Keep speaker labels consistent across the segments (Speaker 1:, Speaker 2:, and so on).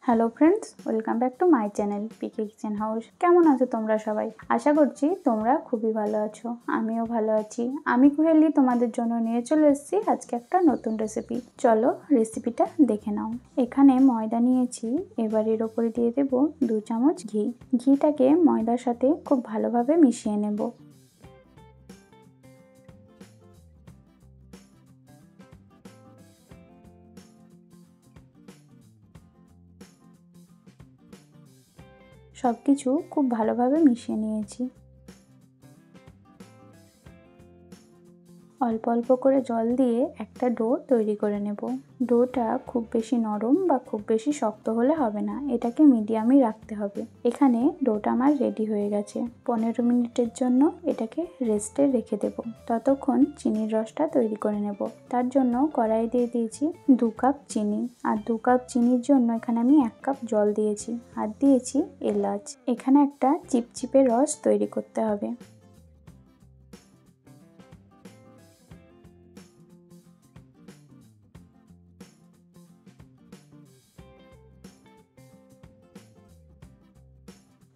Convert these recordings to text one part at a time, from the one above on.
Speaker 1: Hello friends, welcome back to my channel PK kitchen house. কেমন আছো তোমরা সবাই? আশা করছি তোমরা খুবই ভালো আছো, আমিও ভালো আছি। আমি কুহেলি তোমাদের জন্য নিয়ে চলে এসেছি আজকে একটা নতুন রেসিপি। চলো রেসিপিটা দেখে নাও। এখানে ময়দা নিয়েছি, এবার এর ওপরে দিয়ে দেব 2 চামচ ঘি। ঘিটাকে ময়দার সাথে খুব ভালোভাবে মিশিয়ে নেব। সব কিছু খুব ভালোভাবে মিশিয়ে নিয়েছি। অল্প অল্প করে জল দিয়ে একটা ডো তৈরি করে নেব। ডোটা খুব বেশি নরম বা খুব বেশি শক্ত হলে হবে না, এটাকে মিডিয়ামই রাখতে হবে। এখানে ডোটা আমার রেডি হয়ে গেছে। 15 মিনিটের জন্য এটাকে রেস্টে রেখে দেব। ততক্ষণ চিনির রসটা তৈরি করে নেব। তার জন্য কড়াই দিয়ে দিয়েছি 2 কাপ চিনি, আর 2 কাপ চিনির জন্য এখানে আমি 1 কাপ জল দিয়েছি, আর দিয়েছি এলাচ। এখানে একটা চিপচিপে রস তৈরি করতে হবে।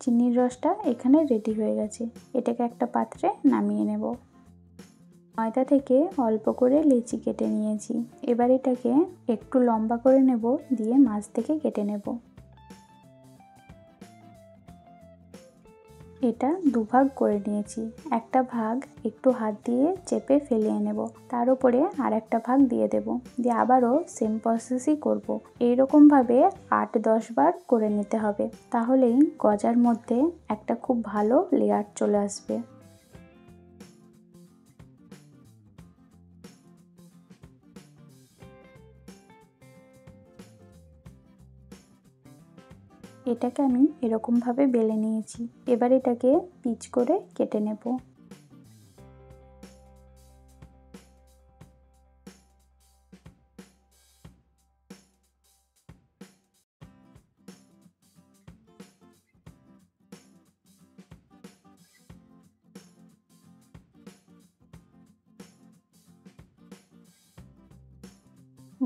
Speaker 1: চিনির রসটা এখানে রেডি হয়ে গেছে। এটাকে একটা পাত্রে নামিয়ে নেব। ময়দা থেকে অল্প করে লেচি কেটে নিয়েছি। এবার এটাকে একটু লম্বা করে নেব, দিয়ে মাছ থেকে কেটে নেব। এটা 2 ভাগ করে নিয়েছি। একটা ভাগ একটু হাত দিয়ে চেপে ফেলিয়ে নেব, তার উপরে আর একটা ভাগ দিয়ে দেব, দিয়ে আবারও সেম প্রসেসই করব। এইরকম ভাবে 8-10 বার করে নিতে হবে, তাহলেই গজার মধ্যে একটা খুব ভালো লেয়ার চলে আসবে। এটাকে আমি এরকমভাবে বেলে নিয়েছি। এবার এটাকে পিচ করে কেটে নেব।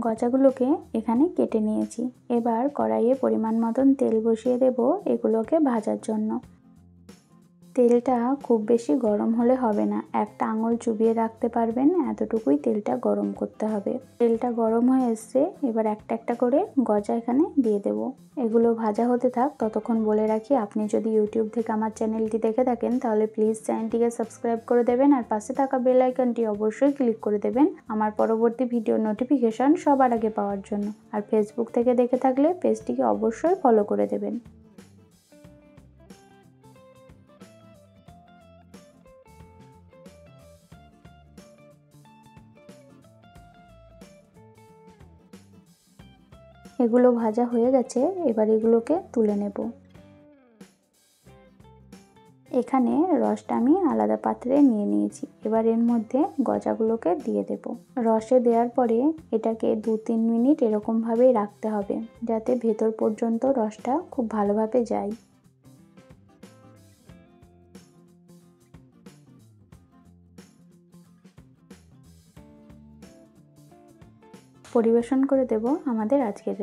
Speaker 1: গজাগুলোকে এখানে কেটে নিয়েছি। এবার কড়াইয়ে পরিমাণ মতন তেল বসিয়ে দেব এগুলোকে ভাজার জন্য। তেলটা খুব বেশি গরম হলে হবে না, একটা আঙুল চুবিয়ে রাখতে পারবেন এতটুকুই তেলটা গরম করতে হবে। তেলটা গরম হয়ে এসছে, এবার একটা একটা করে গজা এখানে দিয়ে দেব। এগুলো ভাজা হতে থাক। ততক্ষণ বলে রাখি, আপনি যদি ইউটিউব থেকে আমার চ্যানেলটি দেখে থাকেন তাহলে প্লিজ চ্যানেলটিকে সাবস্ক্রাইব করে দেবেন, আর পাশে থাকা বেল আইকনটি অবশ্যই ক্লিক করে দেবেন আমার পরবর্তী ভিডিও নোটিফিকেশন সবার আগে পাওয়ার জন্য। আর ফেসবুক থেকে দেখে থাকলে পেজটিকে অবশ্যই ফলো করে দেবেন। এগুলো ভাজা হয়ে গেছে, এবার এগুলোকে তুলে নেব। এখানে রসটা আমি আলাদা পাত্রে নিয়ে নিয়েছি। এবার এর মধ্যে গজাগুলোকে দিয়ে দেব। রসে দেওয়ার পরে এটাকে 2-3 মিনিট এরকমভাবেই রাখতে হবে, যাতে ভেতর পর্যন্ত রসটা খুব ভালোভাবে যায়। পরিবেশন করে দেব আমাদের আজকের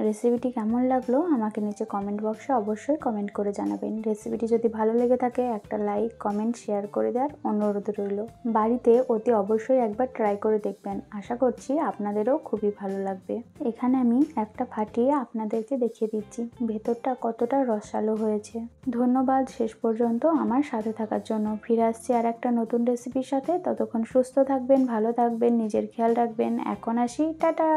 Speaker 1: রেসিপিটি কেমন লাগলো আমাকে নিচে কমেন্ট বক্সে অবশ্যই কমেন্ট করে জানাবেন। রেসিপিটি যদি ভালো লেগে থাকে একটা লাইক, কমেন্ট, শেয়ার করে দেওয়ার অনুরোধ রইল। বাড়িতে অতি অবশ্যই একবার ট্রাই করে দেখবেন, আশা করছি আপনাদেরও খুবই ভালো লাগবে। এখানে আমি একটা ফাটিয়ে আপনাদেরকে দেখিয়ে দিচ্ছি ভেতরটা কতটা রসালো হয়েছে। ধন্যবাদ শেষ পর্যন্ত আমার সাথে থাকার জন্য। ফিরে আসছি আর একটা নতুন রেসিপির সাথে। ততক্ষণ সুস্থ থাকবেন, ভালো থাকবেন, নিজের খেয়াল রাখবেন। এখন আসি, টাটা।